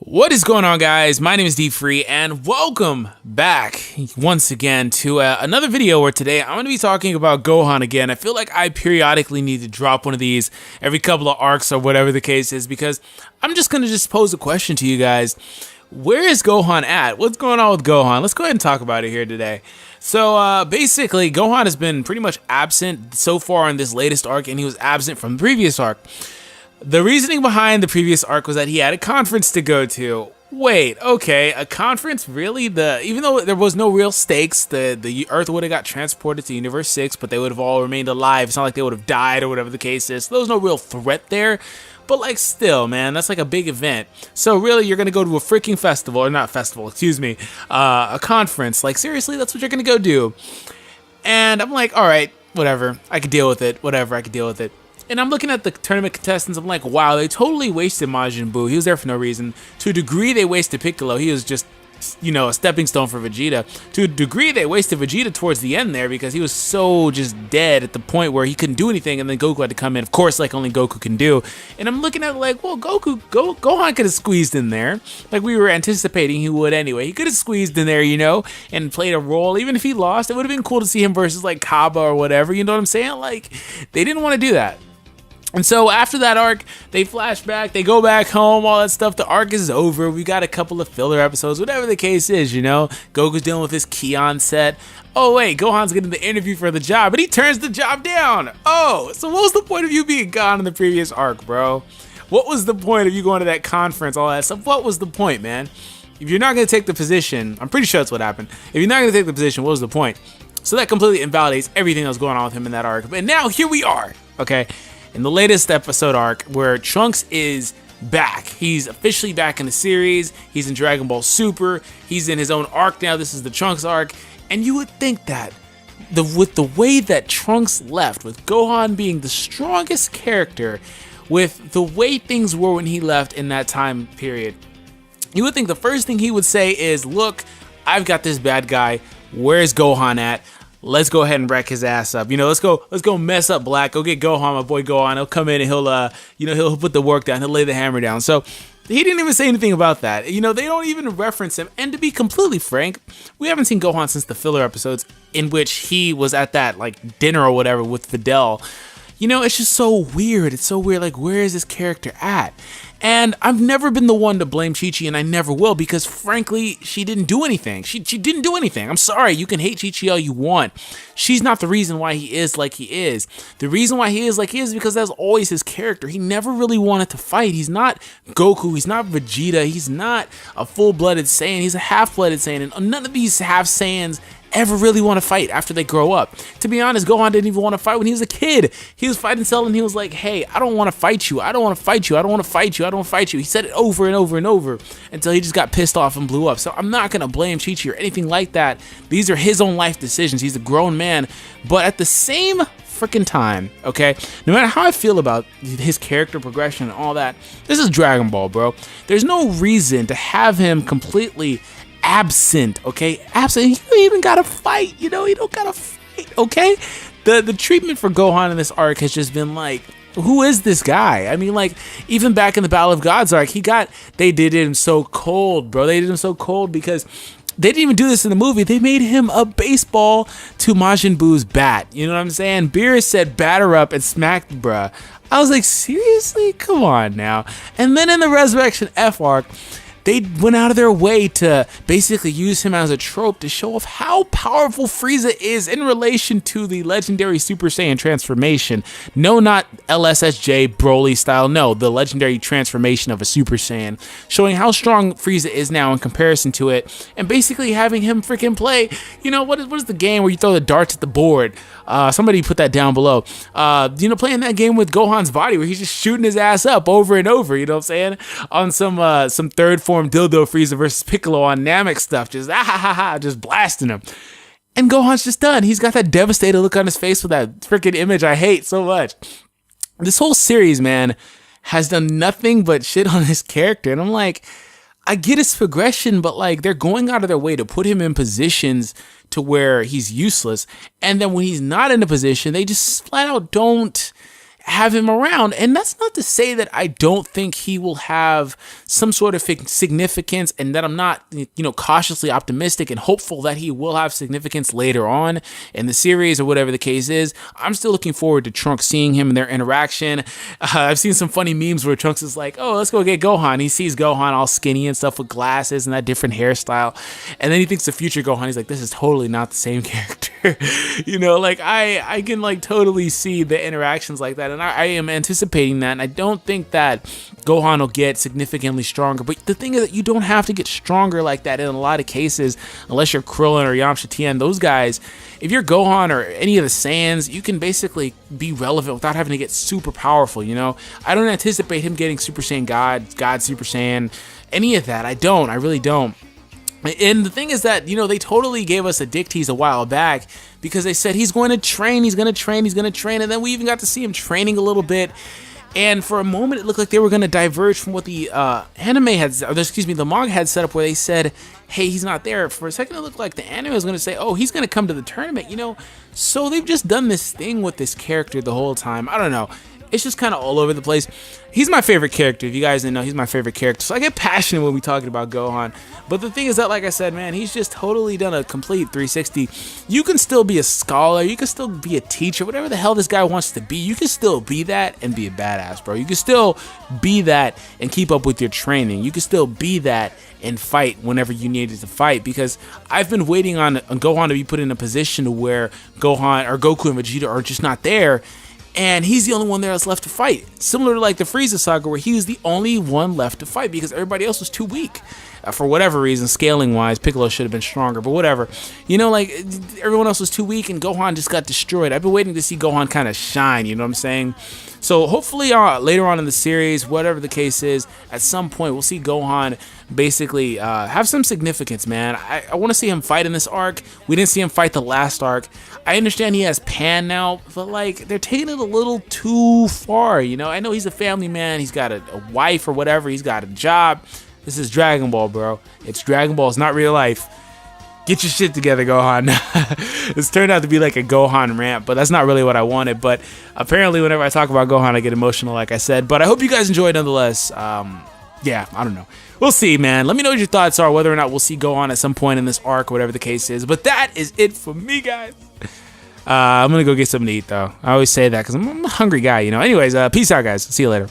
What is going on, guys? My name is D-Free, and welcome back once again to another video where today I'm going to be talking about Gohan again. I feel like I periodically need to drop one of these every couple of arcs or whatever the case is, because I'm just going to pose a question to you guys. Where is Gohan at? What's going on with Gohan? Let's go ahead and talk about it here today. So basically, Gohan has been pretty much absent so far in this latest arc, and he was absent from the previous arc. The reasoning behind the previous arc was that he had a conference to go to. Wait, okay, a conference? Really? Even though there was no real stakes, the Earth would have got transported to Universe 6, but they would have all remained alive. It's not like they would have died or whatever the case is. So there was no real threat there. But like still, man, that's like a big event. So really, you're gonna go to a freaking festival, or not festival, excuse me, a conference. Like seriously, that's what you're gonna go do. And I'm like, all right, whatever, I could deal with it. Whatever, I could deal with it. And I'm looking at the tournament contestants, I'm like, wow, they totally wasted Majin Buu. He was there for no reason. To a degree, they wasted Piccolo. He was just, you know, a stepping stone for Vegeta. To a degree, they wasted Vegeta towards the end there because he was so just dead at the point where he couldn't do anything, and then Goku had to come in, of course, like only Goku can do. And I'm looking at it like, well, Gohan could have squeezed in there, like we were anticipating he would anyway. He could have squeezed in there, you know, and played a role. Even if he lost, it would have been cool to see him versus like Kaba or whatever, you know what I'm saying? Like, they didn't want to do that. And so after that arc, they flash back, they go back home, all that stuff. The arc is over. We got a couple of filler episodes, whatever the case is, you know. Goku's dealing with his Kion set. Oh, wait, Gohan's getting the interview for the job, but he turns the job down. Oh, so what was the point of you being gone in the previous arc, bro? What was the point of you going to that conference, all that stuff? What was the point, man? If you're not going to take the position, I'm pretty sure that's what happened. If you're not going to take the position, what was the point? So that completely invalidates everything that was going on with him in that arc. But now, here we are, okay? In the latest episode arc where Trunks is back. He's officially back in the series. He's in Dragon Ball Super. He's in his own arc now. This is the Trunks arc. And you would think that with the way that Trunks left, with Gohan being the strongest character, with the way things were when he left in that time period, you would think the first thing he would say is, look, I've got this bad guy. Where's Gohan at? Let's go ahead and wreck his ass up. You know, let's go mess up Black. Go get Gohan, my boy Gohan. He'll come in and he'll put the work down. He'll lay the hammer down. So he didn't even say anything about that. You know, they don't even reference him. And to be completely frank, we haven't seen Gohan since the filler episodes in which he was at that like dinner or whatever with Fidel. You know, it's just so weird. It's so weird. Like, where is this character at? And I've never been the one to blame Chi-Chi, and I never will, because frankly, she didn't do anything. She didn't do anything. I'm sorry, you can hate Chi-Chi all you want. She's not the reason why he is like he is. The reason why he is like he is because that's always his character. He never really wanted to fight. He's not Goku. He's not Vegeta. He's not a full-blooded Saiyan. He's a half-blooded Saiyan, and none of these half-Saiyans ever really want to fight after they grow up. To be honest, Gohan didn't even want to fight when he was a kid. He was fighting Cell and he was like, hey, I don't want to fight you. I don't want to fight you. I don't want to fight you. I don't want to fight you. He said it over and over and over until he just got pissed off and blew up. So I'm not going to blame Chi-Chi or anything like that. These are his own life decisions. He's a grown man. But at the same freaking time, okay, no matter how I feel about his character progression and all that, this is Dragon Ball, bro. There's no reason to have him completely absent, okay? Absent. He don't even gotta fight, you know? He don't gotta fight, okay? The treatment for Gohan in this arc has just been like, who is this guy? I mean, like, even back in the Battle of Gods arc, they did him so cold, bro. They did him so cold because they didn't even do this in the movie. They made him a baseball to Majin Buu's bat. You know what I'm saying? Beerus said batter up and smacked bruh. I was like, seriously? Come on now. And then in the Resurrection F arc, they went out of their way to basically use him as a trope to show off how powerful Frieza is in relation to the legendary Super Saiyan transformation. No, not LSSJ Broly style. No, the legendary transformation of a Super Saiyan. Showing how strong Frieza is now in comparison to it. And basically having him freaking play, you know, what is the game where you throw the darts at the board? Somebody put that down below. You know, playing that game with Gohan's body where he's just shooting his ass up over and over, you know what I'm saying? On some third form dildo Frieza versus Piccolo on Namek stuff, just blasting him. And Gohan's just done. He's got that devastated look on his face with that freaking image I hate so much. This whole series, man, has done nothing but shit on his character. And I'm like, I get his progression, but like they're going out of their way to put him in positions to where he's useless. And then when he's not in a position, they just flat out don't have him around. And that's not to say that I don't think he will have some sort of significance, and that I'm not, cautiously optimistic and hopeful that he will have significance later on in the series or whatever the case is. I'm still looking forward to Trunks seeing him and their interaction. I've seen some funny memes where Trunks is like, oh, let's go get Gohan. He sees Gohan all skinny and stuff with glasses and that different hairstyle. And then he thinks the future Gohan, he's like, this is totally not the same character. I can totally see the interactions like that, and I am anticipating that, and I don't think that Gohan will get significantly stronger. But the thing is that you don't have to get stronger like that in a lot of cases, unless you're Krillin or Yamcha Tien. Those guys, if you're Gohan or any of the Saiyans, you can basically be relevant without having to get super powerful, I don't anticipate him getting Super Saiyan God Super Saiyan, any of that. I really don't. And the thing is that, they totally gave us a dick tease a while back, because they said he's going to train, and then we even got to see him training a little bit. And for a moment, it looked like they were going to diverge from what the the manga had set up, where they said, hey, he's not there. For a second, it looked like the anime was going to say, oh, he's going to come to the tournament, So they've just done this thing with this character the whole time. I don't know. It's just kind of all over the place. He's my favorite character. If you guys didn't know, he's my favorite character. So I get passionate when we talking about Gohan. But the thing is that, like I said, man, he's just totally done a complete 360. You can still be a scholar. You can still be a teacher. Whatever the hell this guy wants to be, you can still be that and be a badass, bro. You can still be that and keep up with your training. You can still be that and fight whenever you needed to fight. Because I've been waiting on Gohan to be put in a position to where Gohan or Goku and Vegeta are just not there, and he's the only one there that's left to fight. Similar to like the Frieza saga, where he was the only one left to fight because everybody else was too weak. For whatever reason, scaling wise, Piccolo should have been stronger, but whatever. Everyone else was too weak and Gohan just got destroyed. I've been waiting to see Gohan kind of shine, you know what I'm saying? So hopefully later on in the series, whatever the case is, at some point we'll see Gohan basically have some significance, man. I want to see him fight in this arc. We didn't see him fight the last arc. I understand he has Pan now, but they're taking it a little too far, I know he's a family man. He's got a wife or whatever. He's got a job. This is Dragon Ball, bro. It's Dragon Ball. It's not real life. Get your shit together, Gohan. It's turned out to be like a Gohan rant, but that's not really what I wanted. But apparently, whenever I talk about Gohan, I get emotional, like I said. But I hope you guys enjoyed nonetheless. Yeah, I don't know. We'll see, man. Let me know what your thoughts are, whether or not we'll see Gohan at some point in this arc, whatever the case is. But that is it for me, guys. I'm going to go get something to eat, though. I always say that because I'm a hungry guy, Anyways, peace out, guys. See you later.